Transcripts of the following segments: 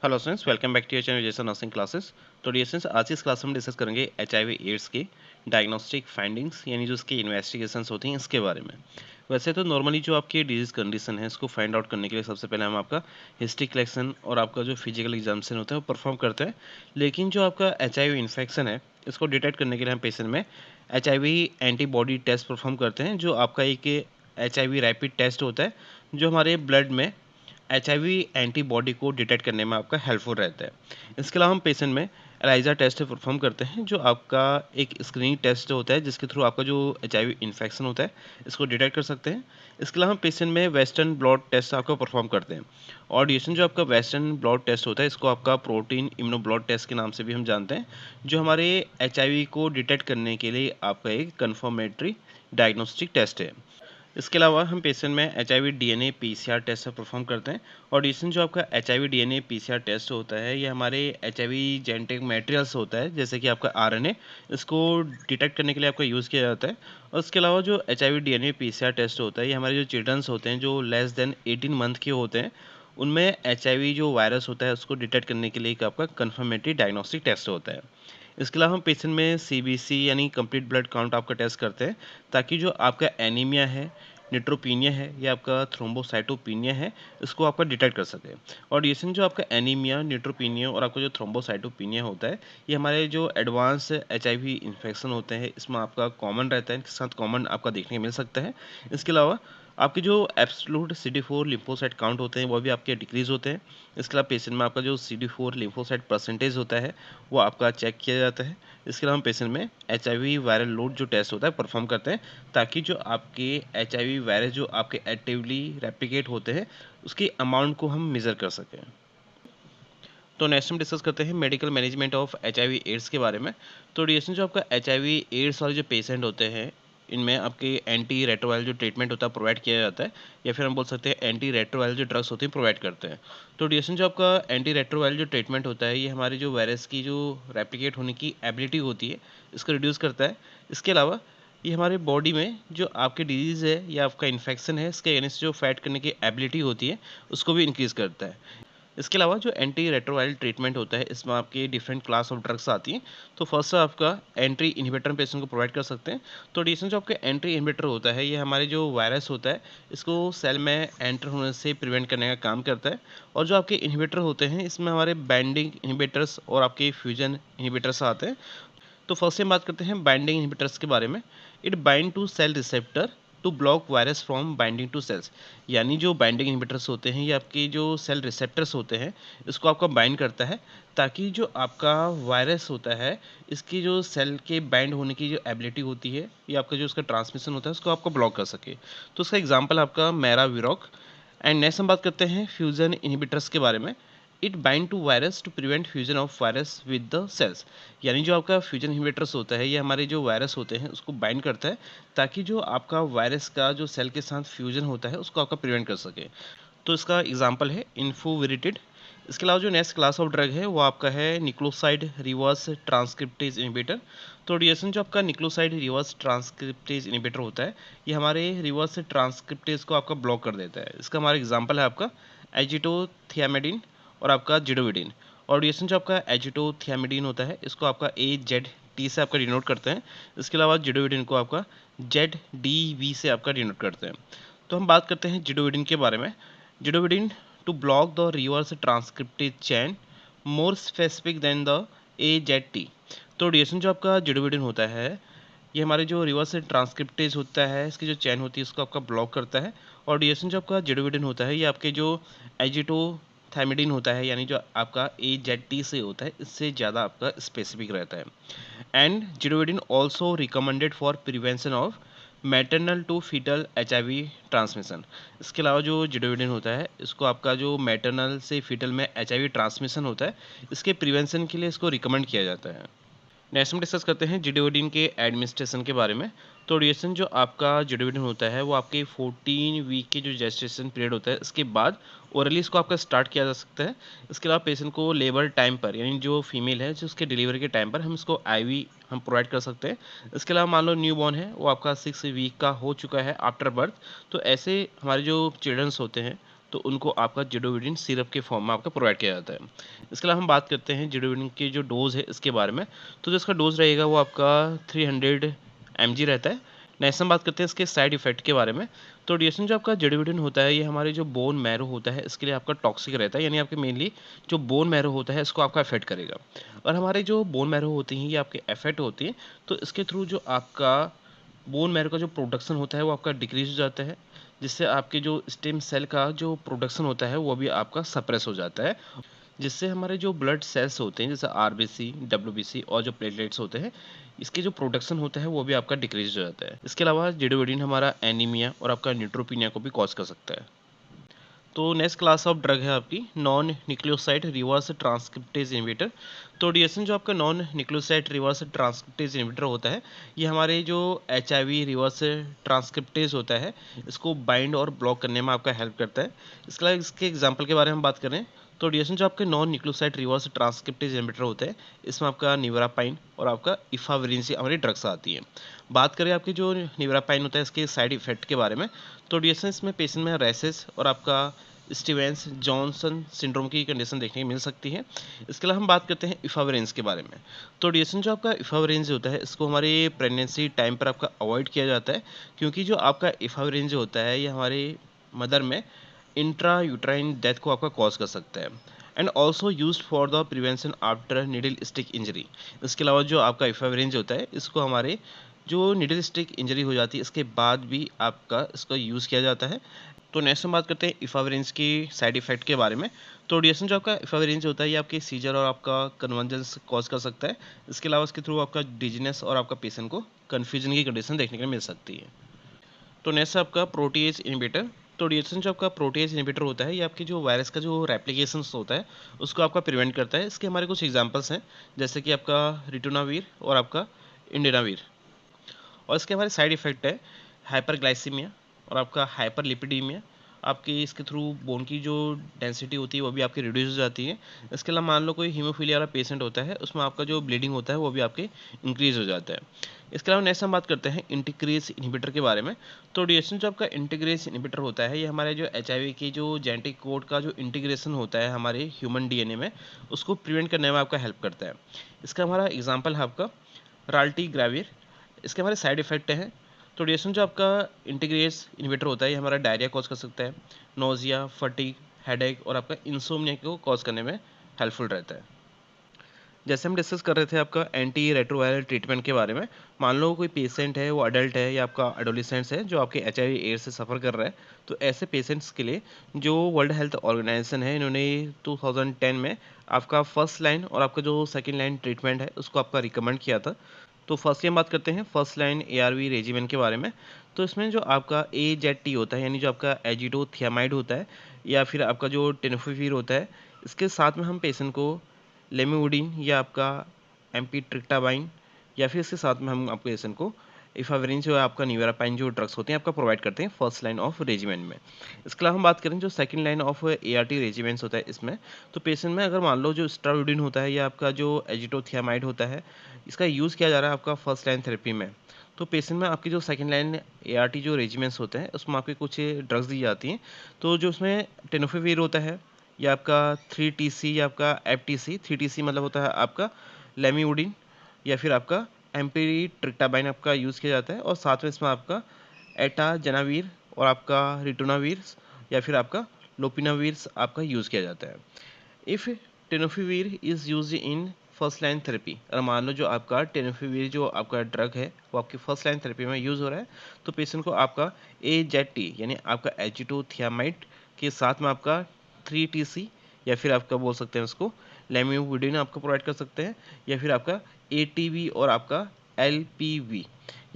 Hello students, welcome back to your channel जैसा nursing classes. तो dear students, आज की इस क्लास में हम डिस्कस करेंगे एचआईवी एड्स के डायग्नोस्टिक फाइंडिंग्स, यानी जो उसकी इन्वेस्टिगेशंस होती हैं इसके बारे में। वैसे तो नॉर्मली जो आपकी डिजीज कंडीशन है इसको फाइंड आउट करने के लिए सबसे पहले हम आपका हिस्ट्री कलेक्शन और आपका जो फिजिकल एग्जामिनेशन होता है वो परफॉर्म करते हैं। लेकिन जो आपका एचआईवी इन्फेक्शन है इसको डिटेक्ट करने के लिए हम पेशेंट में एचआईवी एंटीबॉडी टेस्ट परफॉर्म करते हैं, जो आपका एक एचआईवी रैपिड टेस्ट होता है जो हमारे ब्लड में एचआईवी एंटीबॉडी को डिटेक्ट करने में आपका हेल्पफुल रहता है। इसके अलावा हम पेशेंट में एलाइजा टेस्ट परफॉर्म करते हैं, जो आपका एक स्क्रीनिंग टेस्ट होता है जिसके थ्रू आपका जो एचआईवी इन्फेक्शन होता है इसको डिटेक्ट कर सकते हैं। इसके अलावा हम पेशेंट में वेस्टर्न ब्लड टेस्ट आपका परफॉर्म करते हैं। और ड्यूरेशन जो आपका वेस्टर्न ब्लड टेस्ट होता है इसको आपका प्रोटीन इम्यूनो ब्लड टेस्ट के नाम से भी हम जानते हैं, जो हमारे एचआईवी को डिटेक्ट करने के लिए आपका एक कन्फर्मेटरी डायग्नोस्टिक टेस्ट है। इसके अलावा हम पेशेंट में HIV DNA PCR test perform करते हैं। और डिसन जो आपका एचआईवी डीएनए पीसीआर टेस्ट होता है ये हमारे एचआईवी जेनेटिक मटेरियल्स होता है, जैसे कि आपका आरएनए, इसको डिटेक्ट करने के लिए आपका यूज़ किया जाता है। और इसके अलावा जो एचआईवी डीएनए पीसीआर टेस्ट होता है ये हमारे जो चिल्ड्रंस होते हैं जो लेस देन 18 मंथ के होते हैं, उनमें एचआईवी जो वायरस होता है उसको डिटेक्ट करने के लिए एक आपका कन्फर्मेटरी डायग्नोस्टिक टेस्ट होता है। इसके अलावा हम पेशेंट में सीबीसी यानी कंप्लीट ब्लड काउंट आपका टेस्ट करते हैं, ताकि जो आपका एनीमिया है, न्यूट्रोपीनिया है या आपका थ्रोम्बोसाइटोपिनिया है इसको आपका डिटेक्ट कर सके। और ये जो आपका एनीमिया, न्यूट्रोपीनिया और आपका जो थ्रोम्बोसाइटोपिनिया होता है ये हमारे जो एडवांस एचआईवी इन्फेक्शन होते हैं इसमें आपका कॉमन रहता है, इनके साथ कॉमन आपका देखने को मिल सकता है। इसके अलावा आपके जो एब्सोल्यूट CD4 लिम्फोसाइट काउंट होते हैं वो भी आपके डिक्रीज होते हैं। इसके अलावा पेशेंट में आपका जो CD4 लिम्फोसाइट परसेंटेज होता है वो आपका चेक किया जाता है। इसके अलावा हम पेशेंट में एचआईवी वायरल लोड जो टेस्ट होता है परफॉर्म करते हैं, ताकि जो आपके एचआईवी वायरस जो आपके एक्टिवली रेप्लिकेट होते हैं उसकी अमाउंट को हम मेज़र कर सकें। तो नेक्स्ट हम डिस्कस करते हैं medical management of HIV AIDS के बारे में। तो डिएशन जो आपका एचआईवी एड्स वाले जो पेशेंट होते हैं इनमें आपके एंटी रेट्रोवायरल जो ट्रीटमेंट होता है प्रोवाइड किया जाता है, या फिर हम बोल सकते हैं एंटी रेट्रोवायरल जो ड्रग्स होते हैं प्रोवाइड करते हैं। तो डिएशन जो आपका एंटी रेट्रोवायरल जो ट्रीटमेंट होता है ये हमारे जो वायरस की जो रेप्लिकेट होने की एबिलिटी होती है इसको रिड्यूस करता है। इसके अलावा ये हमारे बॉडी में जो आपके डिजीज़ है या आपका इन्फेक्शन है इसके अगेंस्ट जो फाइट करने की एबिलिटी होती है उसको भी इंक्रीज़ करता है। इसके अलावा जो एंटी रेट्रोवायरल ट्रीटमेंट होता है इसमें आपके डिफरेंट क्लास ऑफ ड्रग्स आती हैं। तो फर्स्ट आपका एंट्री इनहिबिटर पेशेंट को प्रोवाइड कर सकते हैं। तो डिसन जो आपका एंट्री इनहिबिटर होता है ये हमारे जो वायरस होता है इसको सेल में एंटर होने से प्रिवेंट करने का काम करता है। और जो आपके इनहिबिटर होते हैं इसमें हमारे बाइंडिंग इनहिबिटर्स और आपके फ्यूजन इनहिबिटर्स आते हैं। तो फर्स्ट हम बात करते हैं बाइंडिंग इनहिबिटर्स के बारे में। It bind to cell receptor to block virus from binding to cells. यानी जो बाइंडिंग इनहिबिटर्स होते हैं ये आपके जो सेल रिसेप्टर्स होते हैं इसको आपका बाइंड करता है, ताकि जो आपका वायरस होता है इसकी जो सेल के बाइंड होने की जो एबिलिटी होती है या आपका जो उसका ट्रांसमिशन होता है उसको आपको ब्लॉक कर सके। तो उसका एग्जाम्पल आपका मैराविरोक। एंड नेक्स्ट हम बात करते हैं फ्यूजन इनहिबिटर्स के बारे में। It bind to virus to prevent fusion of virus with the cells. यानी जो आपका फ्यूजन इनहिबिटर्स होता है ये हमारे जो वायरस होते हैं उसको बाइंड करता है, ताकि जो आपका वायरस का जो सेल के साथ फ्यूजन होता है उसको आपका प्रिवेंट कर सके। तो इसका एग्जांपल है इन्फोविरिटिड। इसके अलावा जो नेक्स्ट क्लास ऑफ ड्रग है वो आपका है निक्लोसाइड रिवर्स ट्रांसक्रिप्टेज इनहिबिटर। तो डिएसन जो आपका निक्लोसाइड रिवर्स ट्रांसक्रिप्टेज इनहिबिटर होता है ये हमारे रिवर्स ट्रांसक्रिप्टेज को आपका ब्लॉक कर देता है। इसका हमारा एग्जांपल है आपका एजिटोथियामिडिन और आपका जिडोविडिन। और डिएसन जो आपका एजिटोथियामिडिन होता है इसको आपका AZT से आपका डिनोट करते हैं। इसके अलावा जिडोविडिन को आपका ZDV से आपका डिनोट करते हैं। तो हम बात करते हैं जिडोविडिन के बारे में। Zidovudine to block the reverse transcriptase chain more specific than the AZT। तो डिएशन जो आपका जिडोविडिन होता है ये हमारे जो रिवर्स ट्रांसक्रिप्टेज होता है इसकी जो चैन होती है उसको आपका ब्लॉक करता है। और डिएशन जो आपका जिडोविडिन होता है ये आपके जो एजिटोथायमिडिन होता है यानी जो आपका AZT से होता है इससे ज़्यादा आपका स्पेसिफिक रहता है। And zidovudine also recommended for prevention of maternal to fetal HIV transmission. इसके अलावा जो जिडोविडिन होता है इसको आपका जो मैटरनल से फीटल में HIV ट्रांसमिशन होता है इसके प्रिवेंशन के लिए इसको रिकमेंड किया जाता है। नेक्स्ट हम डिस्कस करते हैं जिडोविडिन के एडमिनिस्ट्रेशन के बारे में। तो डिएशन जो आपका जिडोविडिन होता है वो आपके 14 वीक के जो जेस्टेशन पीरियड होता है इसके बाद ओरली इसको आपका स्टार्ट किया जा सकता है। इसके अलावा पेशेंट को लेबर टाइम पर यानी जो फीमेल है जो उसके डिलीवरी के टाइम पर हम इसको IV हम प्रोवाइड कर सकते हैं। इसके अलावा मान लो न्यू बॉर्न है वो आपका 6 वीक का हो चुका है आफ्टर बर्थ, तो ऐसे हमारे जो चिल्ड्रंस होते हैं तो उनको आपका जिडोविडिन सिरप के फॉर्म में आपका प्रोवाइड किया जाता है। इसके अलावा हम बात करते हैं जिडोविडिन की जो डोज़ है इसके बारे में। तो जो इसका डोज़ रहेगा वो आपका 300 mg रहता है। नेक्स्ट हम बात करते हैं इसके साइड इफ़ेक्ट के बारे में। तो डिएसएन जो आपका जिडोविडिन होता है ये हमारे जो बोन मैरो होता है इसके लिए आपका टॉक्सिक रहता है, यानी आपके मेनली जो बोन मैरो होता है इसको आपका अफेक्ट करेगा। और हमारे जो बोन मैरो होती हैं ये आपके अफेक्ट होती हैं, तो इसके थ्रू जो आपका बोन मैरो का जो प्रोडक्शन होता है वो आपका डिक्रीज हो जाता है, जिससे आपके जो स्टेम सेल का जो प्रोडक्शन होता है वो भी आपका सप्रेस हो जाता है, जिससे हमारे जो ब्लड सेल्स होते हैं जैसे आरबीसी, डब्ल्यूबीसी और जो प्लेटलेट्स होते हैं इसके जो प्रोडक्शन होता है वो भी आपका डिक्रीज हो जाता है। इसके अलावा जिडोविडिन हमारा एनीमिया और आपका न्यूट्रोपीनिया को भी कॉज कर सकता है। तो नेक्स्ट क्लास ऑफ ड्रग है आपकी non nucleoside reverse transcriptase inhibitor. तो डीएसएन जो आपका non nucleoside reverse transcriptase inhibitor होता है ये हमारे जो एचआईवी रिवर्स ट्रांसक्रिप्टेज होता है इसको बाइंड और ब्लॉक करने में आपका हेल्प करता है। इसके अलावा इसके एग्जाम्पल के बारे में हम बात करें तो डीएसएन जो आपके non nucleoside reverse transcriptase inhibitor होता है इसमें आपका निवरापाइन और आपका इफावरिन से हमारी ड्रग्स आती हैं। बात करें आपकी जो निवरापाइन होता है इसके साइड इफेक्ट के बारे में, तो डीएसएन इसमें पेशेंट में रैसेस और आपका स्टीवेंस जॉनसन सिंड्रोम की कंडीशन देखने को मिल सकती है। इसके अलावा हम बात करते हैं इफावरेंस के बारे में। तो डीएसएन जो आपका इफावरेंस होता है इसको हमारे प्रेगनेंसी टाइम पर आपका अवॉइड किया जाता है, क्योंकि जो आपका इफावरेंस होता है ये हमारे मदर में इंट्रा यूट्राइन डेथ को आपका कॉज कर सकता है and also use for the prevention after needle stick injury. इसके अलावा जो आपका इफावरेंस होता है इसको हमारे जो निडल स्टिक इंजरी हो जाती है इसके बाद भी आपका इसका यूज़ किया जाता है। तो नेक्स्ट हम बात करते हैं इफावरेंस की साइड इफेक्ट के बारे में। तो डीएसएन जो आपका इफावरेंस होता है ये आपके सीजर और आपका कन्वर्जेंस कॉज कर सकता है। इसके अलावा इसके थ्रू आपका डिजीनेस और आपका पेशेंट को कन्फ्यूजन की कंडीशन देखने को मिल सकती है। तो नेक्स्ट आपका प्रोटीएज इनहिबिटर। तो डीएसएन जो आपका प्रोटीएज इनहिबिटर होता है ये आपकी जो वायरस का जो रेप्लिकेशन होता है उसको आपका प्रिवेंट करता है। इसके हमारे कुछ एग्जांपल्स हैं जैसे कि आपका रिटोनावीर और आपका इंडेनावीर। और इसके हमारे साइड इफेक्ट है हाइपरग्लाइसीमिया और आपका हाइपरलिपिडीमिया। आपकी इसके थ्रू बोन की जो डेंसिटी होती है वो भी आपकी रिड्यूस हो जाती है। इसके अलावा मान लो कोई हीमोफीलिया वाला पेशेंट होता है उसमें आपका जो ब्लीडिंग होता है वो भी आपके इंक्रीज हो जाता है। इसके अलावा नेक्स्ट हम बात करते हैं इंटीग्रेस इनहिबिटर के बारे में। तो डीएसएन जो आपका इंटीग्रेस इनहिबिटर होता है ये हमारे जो एचआईवी की जो जेनेटिक कोड का जो इंटीग्रेशन होता है हमारे ह्यूमन डीएनए में उसको प्रिवेंट करने में आपका हेल्प करता है। इसका हमारा एग्जाम्पल है आपका राल्टीग्राविर। इसके हमारे साइड इफेक्ट हैं तो डीएसएन जो आपका इंटीग्रेस इन्हिबिटर होता है ये हमारा डायरिया कॉज कर सकता है, नोजिया, फटीग, हेडेक और आपका इंसोम्निया को कॉज करने में हेल्पफुल रहता है। जैसे हम डिस्कस कर रहे थे आपका एंटी रेट्रोवायरल ट्रीटमेंट के बारे में। मान लो कोई पेशेंट है वो अडल्ट है या आपका एडोलिसेंट्स है जो आपके एचआईवी एड्स से सफ़र कर रहा है, तो ऐसे पेशेंट्स के लिए जो वर्ल्ड हेल्थ ऑर्गेनाइजेशन है इन्होंने 2010 में आपका फर्स्ट लाइन और आपका जो सेकेंड लाइन ट्रीटमेंट है उसको आपका रिकमेंड किया था। तो फर्स्टली हम बात करते हैं फर्स्ट लाइन एआरवी रेजिमेंट के बारे में। तो इसमें जो आपका AZT होता है यानी जो आपका एजिडोथियामाइड होता है या फिर आपका जो टेनोफिविर होता है, इसके साथ में हम पेशेंट को लेमिवुडिन या आपका एम्पिट्रिप्टाबाइन या फिर इसके साथ में हम आपको पेशेंट को इफावरिन जो है आपका निवेरापाइन जो ड्रग्स होते हैं आपका प्रोवाइड करते हैं फर्स्ट लाइन ऑफ रेजिमेंट में। इसके अलावा हम बात करें जो second line of ART regiments होता है इसमें, तो पेशेंट में अगर मान लो जो स्ट्राविडिन होता है या आपका जो एजिटोथियामाइड होता है इसका यूज़ किया जा रहा है आपका फर्स्ट लाइन थेरेपी में, तो पेशेंट में आपकी जो सेकंड लाइन ART जो रेजिमेंट्स होते हैं उसमें आपकी कुछ ड्रग्स दी जाती हैं। तो जो उसमें टेनोफिविर होता है या आपका 3TC या आपका FTC, 3TC मतलब होता है आपका लेमिवुडिन या फिर आपका एम्पिट्रिप्टाबाइन आपका यूज़ किया जाता है और साथ में इसमें आपका एटाजनावीर और आपका रिटोनावीर या फिर आपका लोपिनावीर आपका यूज़ किया जाता है। If tenofovir is use in first line therapy, अगर मान लो जो आपका टेनोफिविर जो आपका ड्रग है वो आपकी फर्स्ट लाइन थेरेपी में यूज़ हो रहा है, तो पेशेंट को आपका AZT यानी आपका एजिटोथियामाइड के साथ में आपका 3TC या फिर आपका बोल सकते हैं उसको लेमिवुडिन आपको प्रोवाइड कर सकते हैं या फिर आपका ATV और आपका LPV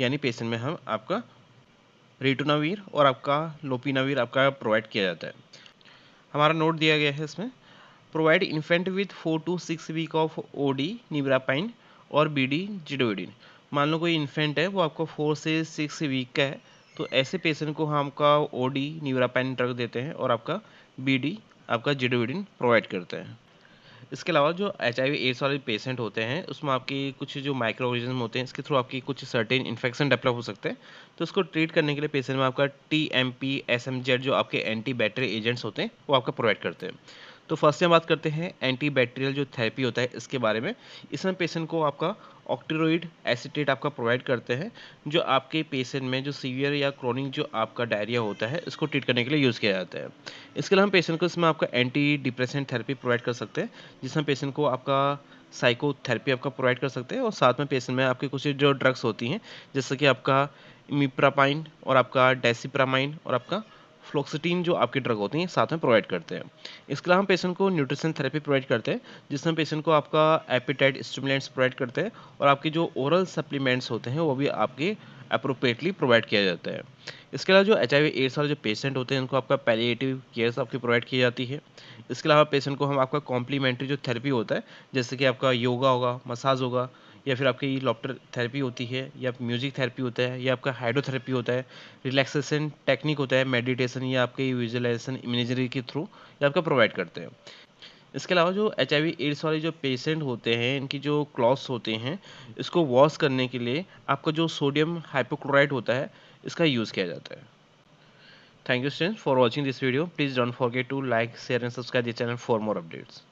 यानी पेशेंट में हम आपका रिटोनावीर और आपका लोपिनावीर आपका प्रोवाइड किया जाता है। हमारा नोट दिया गया है इसमें, provide infant with 4 to 6 week of OD nevirapine और BD जिडोइडिन। मान लो कोई इन्फेंट है वो आपको 4 से 6 वीक का है, तो ऐसे पेशेंट को हम आपका OD निवरापाइन ड्रग देते हैं और आपका BD आपका जिडोइडिन प्रोवाइड करते हैं। इसके अलावा जो एचआईवी एड्स वाले पेशेंट होते हैं, उसमें आपके कुछ जो माइक्रो ऑर्गेनिज्म होते हैं, इसके थ्रू आपकी कुछ सर्टेन इन्फेक्शन डेवलप हो सकते हैं। तो उसको ट्रीट करने के लिए पेशेंट में आपका टीएमपी, एसएमजेड जो आपके एंटी बैक्टीरियल एजेंट्स होते हैं, वो आपका प्रोवाइड करते हैं। तो फर्स्ट हम बात करते हैं एंटी बैक्टीरियल जो थेरेपी होता है इसके बारे में। इसमें पेशेंट को आपका ऑक्टेरॉइड एसीटेट आपका प्रोवाइड करते हैं, जो आपके पेशेंट में जो सीवियर या क्रोनिक जो आपका डायरिया होता है, इसको ट्रीट करने के लिए यूज़ किया जाता है। इसके अलावा हम पेशेंट को इसमें आपका एंटी डिप्रेसेंट थेरेपी प्रोवाइड कर सकते हैं, जिसमें पेशेंट को आपका साइकोथेरेपी आपका प्रोवाइड कर सकते हैं, और साथ में पेशेंट में आपकी कुछ जो ड्रग्स होती हैं, जैसे कि आपका इमिप्रापाइन और आपका डेसिप्रामाइन और आपका फ्लोक्सिटीन जो आपकी ड्रग होती हैं, साथ में प्रोवाइड करते हैं। इसके अलावा हम पेशेंट को न्यूट्रिशन थेरेपी प्रोवाइड करते हैं, जिसमें पेशेंट को आपका एपेटाइट स्टिमुलेंट्स प्रोवाइड करते हैं, और आपके जो ओरल सप्लीमेंट्स होते हैं वो भी आपके अप्रोप्रिएटली प्रोवाइड किया जाता है। इसके अलावा जो एचआईवी एड्स वाले जो पेशेंट होते हैं, उनको आपका पैलिएटिव केयर्स आपकी प्रोवाइड की जाती है। इसके अलावा पेशेंट को हम आपका कॉम्प्लीमेंट्री जो थेरेपी होता है, जैसे कि आपका योगा होगा, मसाज होगा, या फिर आपकी लॉफ्टर थेरेपी होती है, या म्यूजिक थेरेपी होता है, या आपका हाइड्रोथेरेपी होता है, रिलैक्सेशन टेक्निक होता है, मेडिटेशन, या आपके विजुअलाइजेशन इमेजरी के थ्रू ये आपका प्रोवाइड करते हैं। इसके अलावा जो एचआईवी एड्स वाले जो पेशेंट होते हैं, इनकी जो क्लॉथ्स होते हैं, इसको वॉश करने के लिए आपका जो सोडियम हाइपोक्लोराइट होता है, इसका यूज़ किया जाता है। Thank you students for watching this video. Please don't forget to like, share and subscribe the channel for more updates.